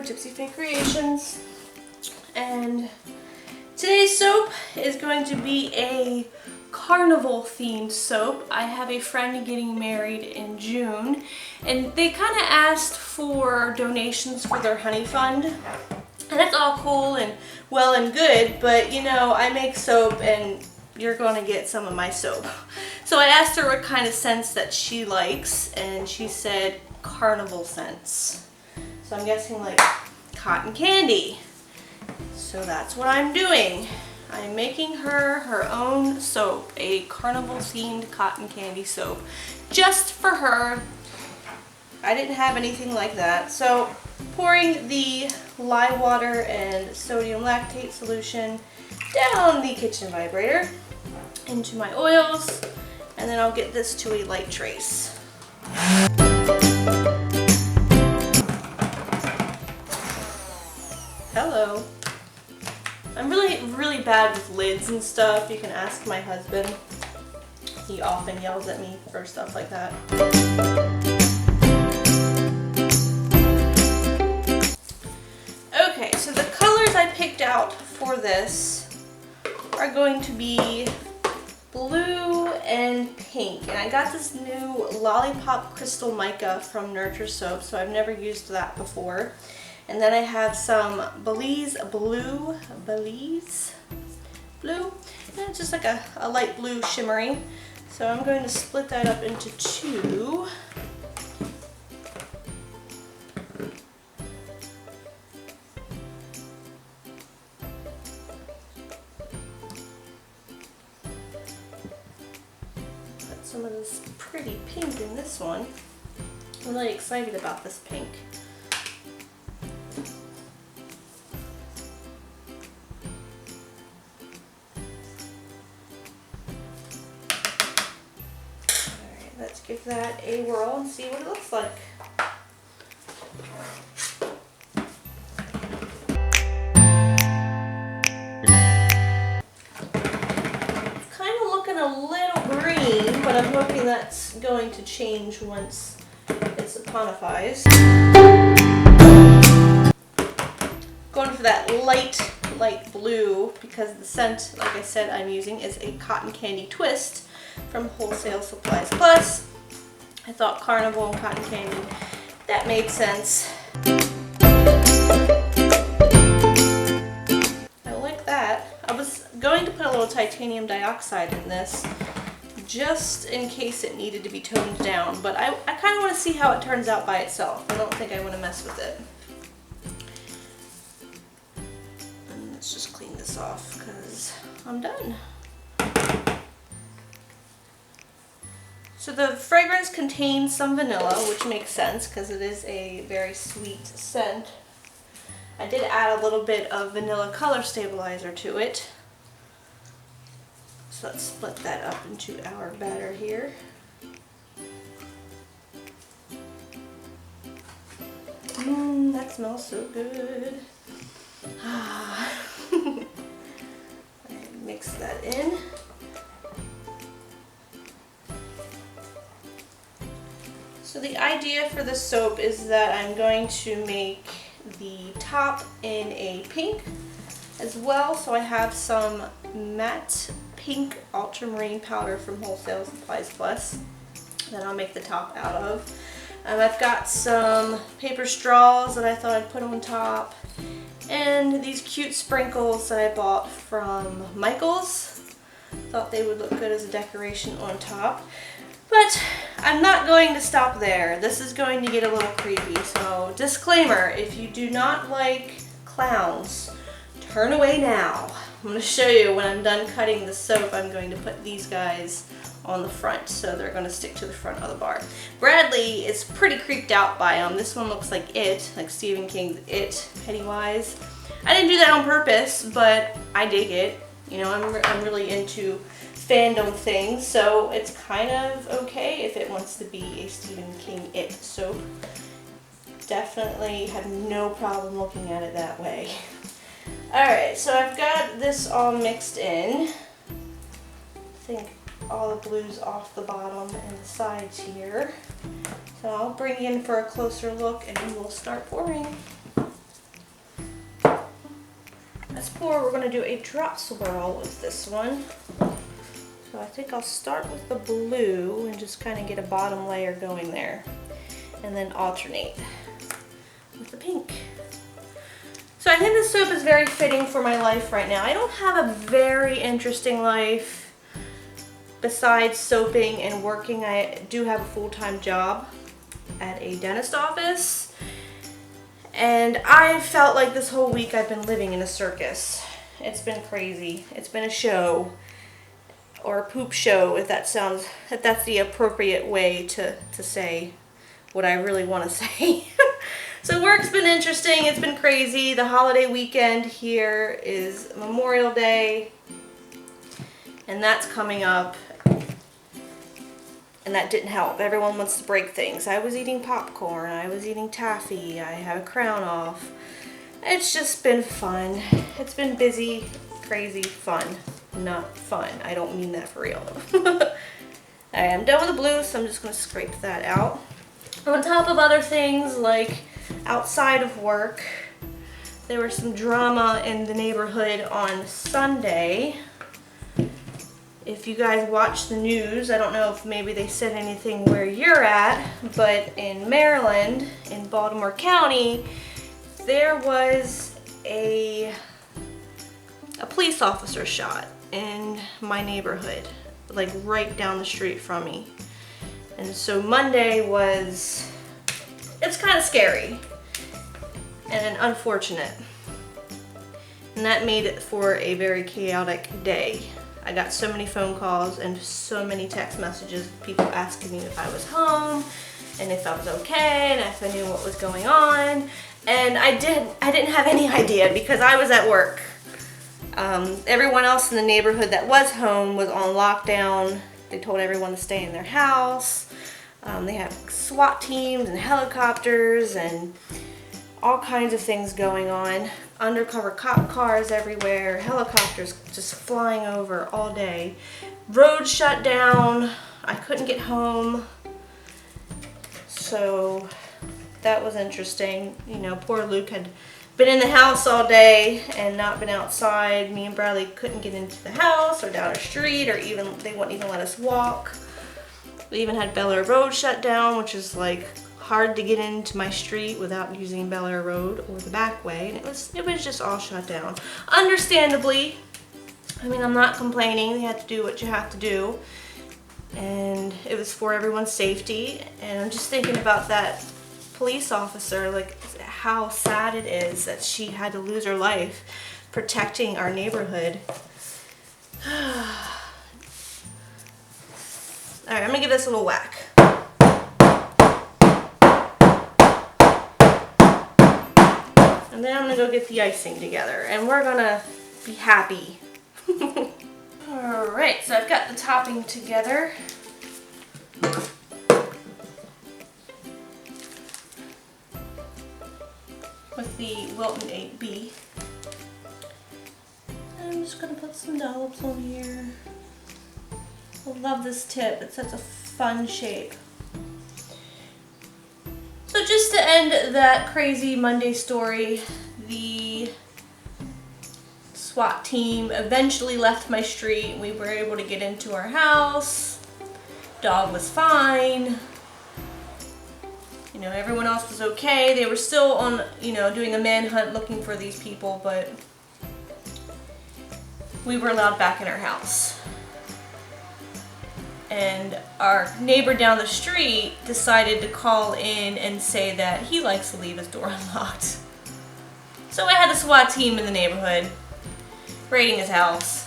Gypsyfae Creations, and today's soap is going to be a Carnival themed soap. I have a friend getting married in June, and they kind of asked for donations for their honey fund, and that's all cool and well and good, but you know, I make soap and you're going to get some of my soap. So I asked her what kind of scents that she likes, and she said Carnival scents. So I'm guessing like cotton candy. So that's what I'm doing. I'm making her own soap, a Carnival themed cotton candy soap, just for her. I didn't have anything like that. So pouring the lye water and sodium lactate solution down the kitchen vibrator into my oils, and then I'll get this to a light trace. Hello. I'm really bad with lids and stuff. You can ask my husband. He often yells at me for stuff like that. Okay, so the colors I picked out for this are going to be blue and pink. And I got this new Lollipop Crystal Mica from Nurture Soap, so I've never used that before. And then I have some Belize blue, and it's just like a light blue shimmery. So I'm going to split that up into two. Put some of this pretty pink in this one. I'm really excited about this pink. Let's give that a whirl and see what it looks like. It's kind of looking a little green, but I'm hoping that's going to change once it saponifies. Going for that light blue because the scent, like I said, I'm using is a Cotton Candy Twist from Wholesale Supplies Plus. I thought Carnival and cotton candy, that made sense. I like that. I was going to put a little titanium dioxide in this just in case it needed to be toned down, but I kind of want to see how it turns out by itself. I don't think I want to mess with it. And let's just clean this off because I'm done. So the fragrance contains some vanilla, which makes sense because it is a very sweet scent. I did add a little bit of vanilla color stabilizer to it. So let's split that up into our batter here. That smells so good. Mix that in. So the idea for this soap is that I'm going to make the top in a pink as well. So I have some matte pink ultramarine powder from Wholesale Supplies Plus that I'll make the top out of. I've got some paper straws that I thought I'd put on top, and these cute sprinkles that I bought from Michael's. Thought they would look good as a decoration on top. But I'm not going to stop there. This is going to get a little creepy. So disclaimer, if you do not like clowns, turn away now. I'm going to show you when I'm done cutting the soap, I'm going to put these guys on the front. So they're going to stick to the front of the bar. Bradley is pretty creeped out by them. This one looks like It, like Stephen King's It, Pennywise. I didn't do that on purpose, but I dig it. You know, I'm really into fandom things, so it's kind of okay if it wants to be a Stephen King It soap. Definitely have no problem looking at it that way. Alright, so I've got this all mixed in. I think all the blue's off the bottom and the sides here. So I'll bring in for a closer look and we'll start pouring. pour, we're gonna do a drop swirl with this one. So I think I'll start with the blue and just kind of get a bottom layer going there. And then alternate with the pink. So I think this soap is very fitting for my life right now. I don't have a very interesting life besides soaping and working. I do have a full-time job at a dentist office. And I felt like this whole week I've been living in a circus. It's been crazy. It's been a show, or a poop show, if that's the appropriate way to say what I really want to say. So work's been interesting. It's been crazy. The holiday weekend here is Memorial Day, and that's coming up. And that didn't help. Everyone wants to break things. I was eating popcorn. I was eating taffy. I had a crown off. It's just been fun. It's been busy, crazy, fun. Not fun. I don't mean that for real. I am done with the blue, so I'm just going to scrape that out. On top of other things, like outside of work, there was some drama in the neighborhood on Sunday. If you guys watch the news, I don't know if maybe they said anything where you're at, but in Maryland, in Baltimore County, there was a police officer shot in my neighborhood, like right down the street from me. And so Monday it's kind of scary and unfortunate. And that made it for a very chaotic day. I got so many phone calls and so many text messages, people asking me if I was home and if I was okay and if I knew what was going on. And I didn't have any idea because I was at work. Everyone else in the neighborhood that was home was on lockdown. They told everyone to stay in their house. They have SWAT teams and helicopters and all kinds of things going on. Undercover cop cars everywhere, helicopters just flying over all day. Roads shut down. I couldn't get home. So that was interesting. You know, poor Luke had been in the house all day and not been outside. Me and Bradley couldn't get into the house or down our street, or even they wouldn't even let us walk. We even had Bel Air Road shut down, which is like hard to get into my street without using Bel Air Road or the back way, and it was just all shut down. Understandably, I mean, I'm not complaining. You have to do what you have to do, and it was for everyone's safety. And I'm just thinking about that police officer, like how sad it is that she had to lose her life protecting our neighborhood. All right, I'm gonna give this a little whack. And then I'm gonna go get the icing together and we're gonna be happy. All right, so I've got the topping together. With the Wilton 8B. I'm just gonna put some dollops on here. I love this tip, it's such a fun shape. So just to end that crazy Monday story, the SWAT team eventually left my street. We were able to get into our house. Dog was fine. You know, everyone else was okay. They were still on, you know, doing a manhunt looking for these people, but we were allowed back in our house. And our neighbor down the street decided to call in and say that he likes to leave his door unlocked. So I had a SWAT team in the neighborhood raiding his house.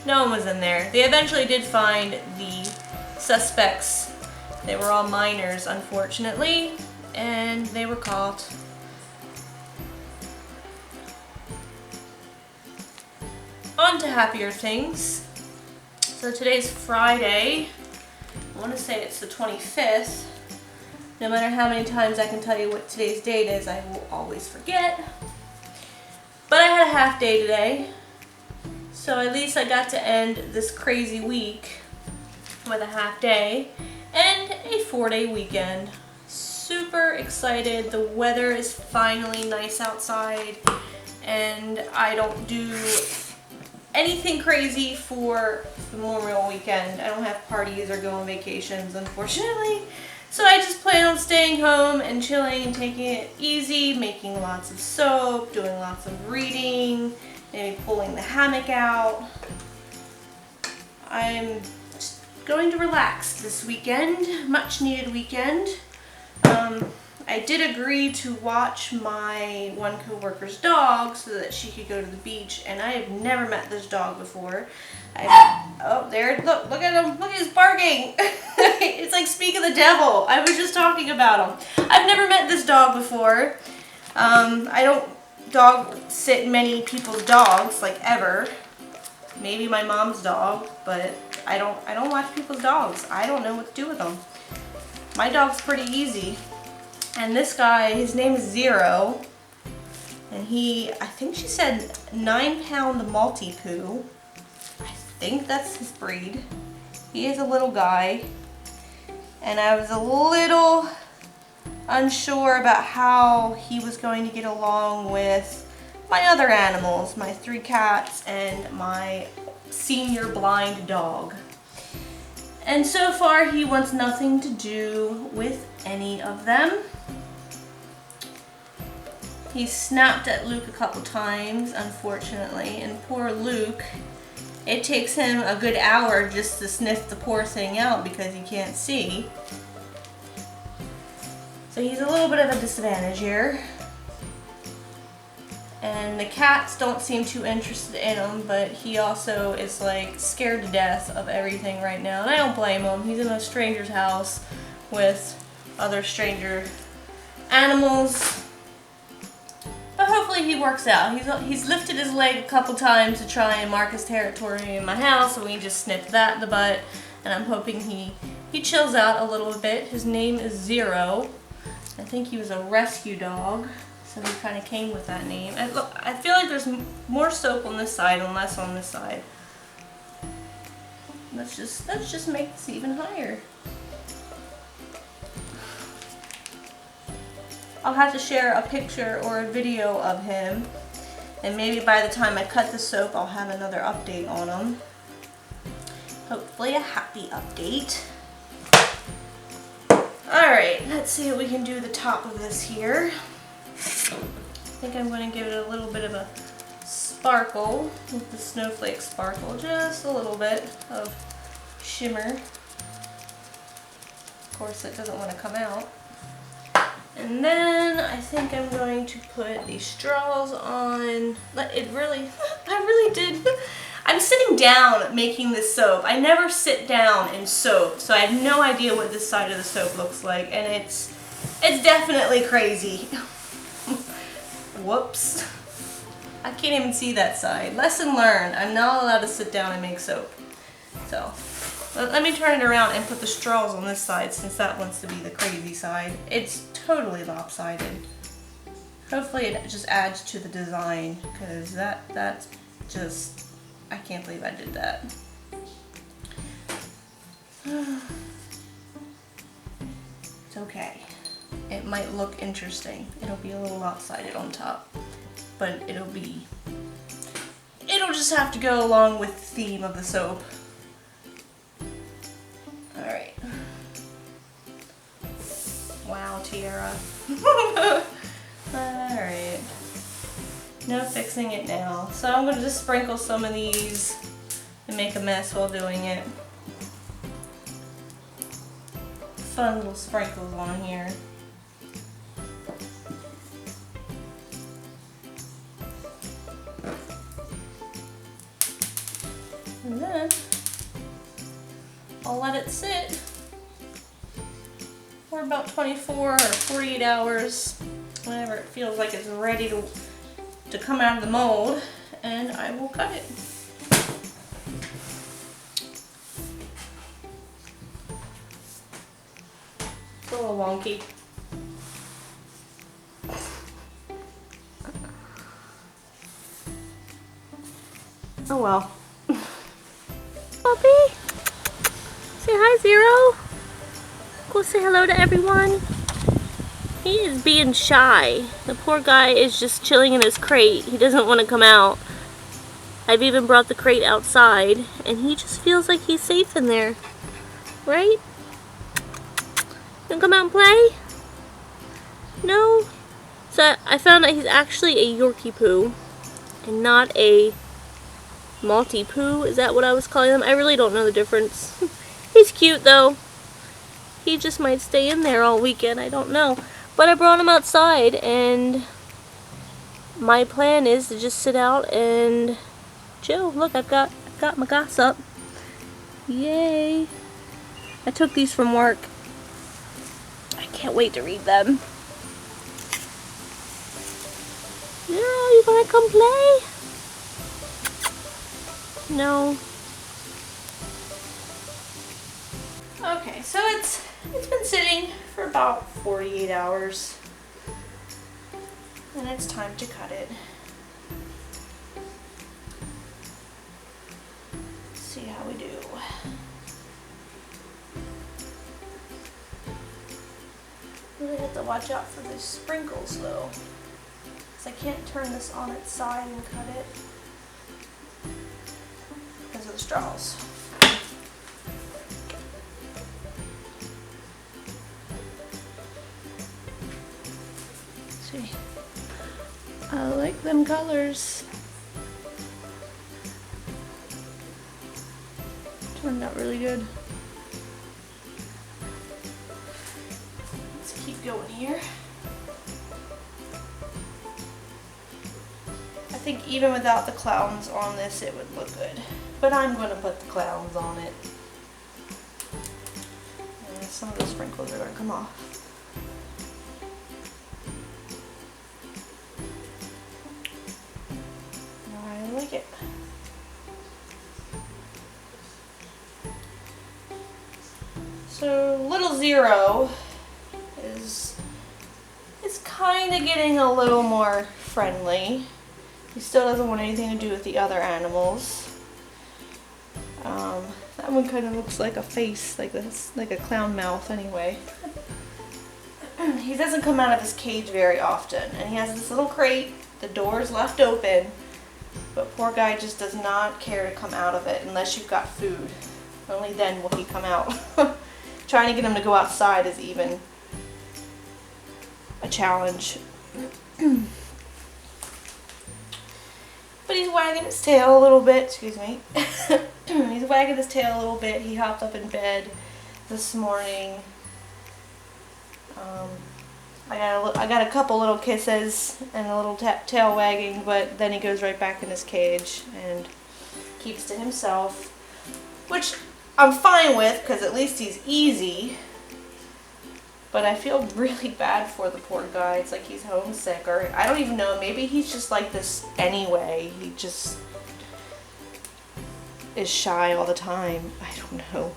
No one was in there. They eventually did find the suspects. They were all minors, unfortunately, and they were caught. On to happier things. So today's Friday. I want to say it's the 25th. No matter how many times I can tell you what today's date is, I will always forget. But I had a half day today. So at least I got to end this crazy week with a half day and a 4-day weekend. super excited. The weather is finally nice outside and I don't do anything crazy for Memorial Weekend. I don't have parties or go on vacations, unfortunately. So I just plan on staying home and chilling and taking it easy, making lots of soap, doing lots of reading, maybe pulling the hammock out. I'm just going to relax this weekend, much needed weekend. I did agree to watch my one coworker's dog so that she could go to the beach, and I have never met this dog before. Oh, there, look at him, look at his barking. It's like Speak of the Devil. I was just talking about him. I've never met this dog before. I don't dog sit many people's dogs, like ever. Maybe my mom's dog, but I don't watch people's dogs. I don't know what to do with them. My dog's pretty easy. And this guy, his name is Zero, and I think she said 9-pound Maltipoo. I think that's his breed. He is a little guy, and I was a little unsure about how he was going to get along with my other animals, my 3 cats and my senior blind dog. And so far he wants nothing to do with any of them. He snapped at Luke a couple times, unfortunately, and poor Luke, it takes him a good hour just to sniff the poor thing out because he can't see. So he's a little bit of a disadvantage here. And the cats don't seem too interested in him, but he also is like scared to death of everything right now. And I don't blame him. He's in a stranger's house with other stranger animals. But hopefully he works out. He's lifted his leg a couple times to try and mark his territory in my house, and we just snipped that in the butt. And I'm hoping he chills out a little bit. His name is Zero. I think he was a rescue dog, so he kind of came with that name. And look, I feel like there's more soap on this side and less on this side. Let's just make this even higher. I'll have to share a picture or a video of him, and maybe by the time I cut the soap I'll have another update on him. Hopefully a happy update. Alright, let's see what we can do to the top of this here. I think I'm going to give it a little bit of a sparkle with the snowflake sparkle, just a little bit of shimmer. Of course it doesn't want to come out. And then I think I'm going to put these straws on. I really did. I'm sitting down making this soap. I never sit down in soap, so I have no idea what this side of the soap looks like, and it's definitely crazy. Whoops. I can't even see that side. Lesson learned. I'm not allowed to sit down and make soap. So let me turn it around and put the straws on this side, since that wants to be the crazy side. It's totally lopsided. Hopefully it just adds to the design, because that's just, I can't believe I did that. It's okay. It might look interesting. It'll be a little lopsided on top, but it'll just have to go along with the theme of the soap. Alright. Wow, Tiara. Alright. No fixing it now. So I'm going to just sprinkle some of these and make a mess while doing it. Fun little sprinkles on here. And then I'll let it sit for about 24 or 48 hours, whenever it feels like it's ready to come out of the mold, and I will cut it. It's a little wonky. Oh well. Puppy? Say hi, Zero. Go say hello to everyone. He is being shy. The poor guy is just chilling in his crate. He doesn't want to come out. I've even brought the crate outside, and he just feels like he's safe in there. Right? Wanna come out and play? No? So I found that he's actually a Yorkie poo and not a Maltese poo. Is that what I was calling them? I really don't know the difference. He's cute though. He just might stay in there all weekend. I don't know. But I brought him outside, and my plan is to just sit out and chill. Look, I've got my gossip. Yay. I took these from work. I can't wait to read them. Yeah, you wanna come play? No. Okay, so it's been sitting for about 48 hours. And it's time to cut it. See how we do. Really have to watch out for these sprinkles though, because I can't turn this on its side and cut it because of the straws. See, I like them colors. Turned out really good. Let's keep going here. I think even without the clowns on this, it would look good. But I'm going to put the clowns on it. And some of the sprinkles are going to come off. I like it. So little Zero is kind of getting a little more friendly. He still doesn't want anything to do with the other animals. That one kind of looks like a face, like this, like a clown mouth anyway. He doesn't come out of his cage very often, and he has this little crate. The door's left open, but poor guy just does not care to come out of it unless you've got food. Only then will he come out. Trying to get him to go outside is even a challenge. But he's wagging his tail a little bit, excuse me. He's wagging his tail a little bit. He hopped up in bed this morning. I got a couple little kisses and a little tail wagging, but then he goes right back in his cage and keeps to himself, which I'm fine with because at least he's easy. But I feel really bad for the poor guy. It's like he's homesick, or I don't even know, maybe he's just like this anyway. He just is shy all the time. I don't know.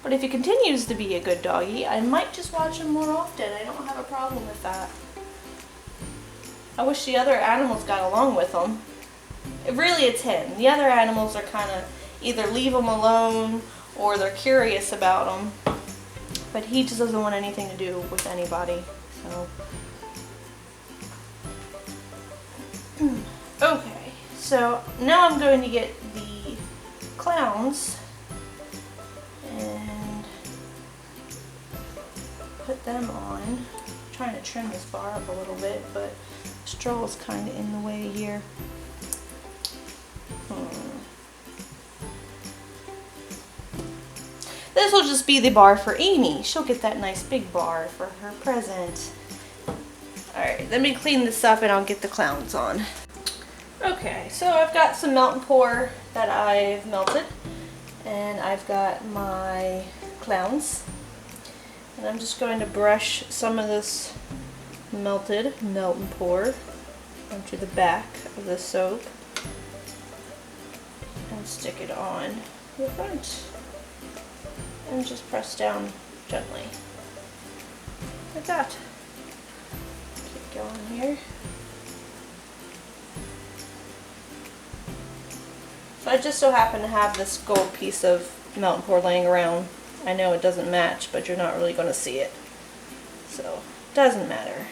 But if he continues to be a good doggy, I might just watch him more often. I don't have a problem with that. I wish the other animals got along with him. Really, it's him. The other animals are kind of either leave him alone or they're curious about him. But he just doesn't want anything to do with anybody. So. Okay, so now I'm going to get the clowns and put them on. I'm trying to trim this bar up a little bit, but the straw is kind of in the way here. This will just be the bar for Amy. She'll get that nice big bar for her present. Alright, let me clean this up and I'll get the clowns on. Okay, so I've got some melt and pour that I've melted. And I've got my clowns. And I'm just going to brush some of this melted melt and pour onto the back of the soap. And stick it on the front. And just press down gently. Like that. on here. So I just so happen to have this gold piece of melt and pour laying around. I know it doesn't match, but you're not really going to see it. So, doesn't matter.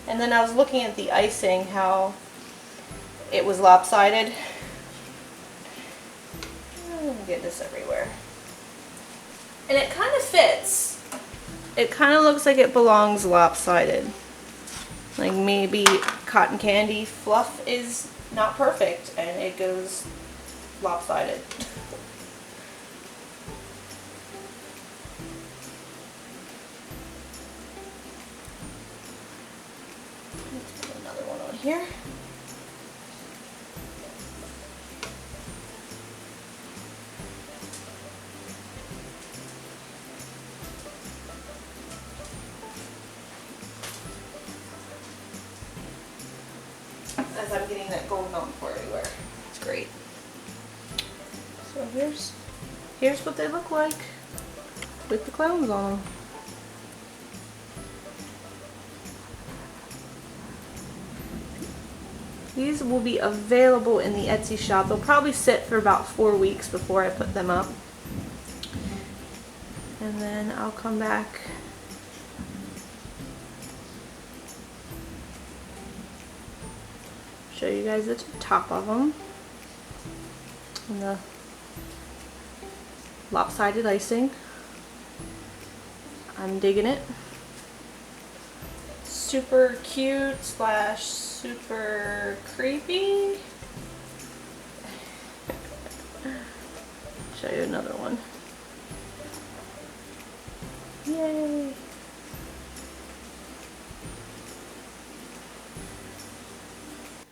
And then I was looking at the icing, how it was lopsided. Oh, get this everywhere. And it kind of fits. It kind of looks like it belongs lopsided. Like maybe cotton candy fluff is not perfect and it goes lopsided. Let's put another one on here. As I'm getting that gold melt and pour everywhere. It's great. So here's what they look like with the clowns on them. These will be available in the Etsy shop. They'll probably sit for about 4 weeks before I put them up. And then I'll come back show you guys the top of them and the lopsided icing. I'm digging it. Super cute / super creepy. Show you another one. Yay!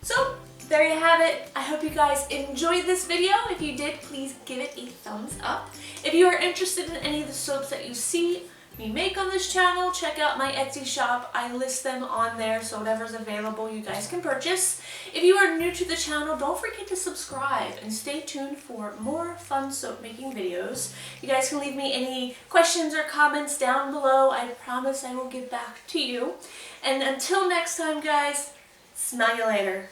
So there you have it. I hope you guys enjoyed this video. If you did, please give it a thumbs up. If you are interested in any of the soaps that you see me make on this channel, check out my Etsy shop. I list them on there, so whatever's available you guys can purchase. If you are new to the channel, don't forget to subscribe and stay tuned for more fun soap making videos. You guys can leave me any questions or comments down below. I promise I will get back to you. And until next time, guys, smell you later.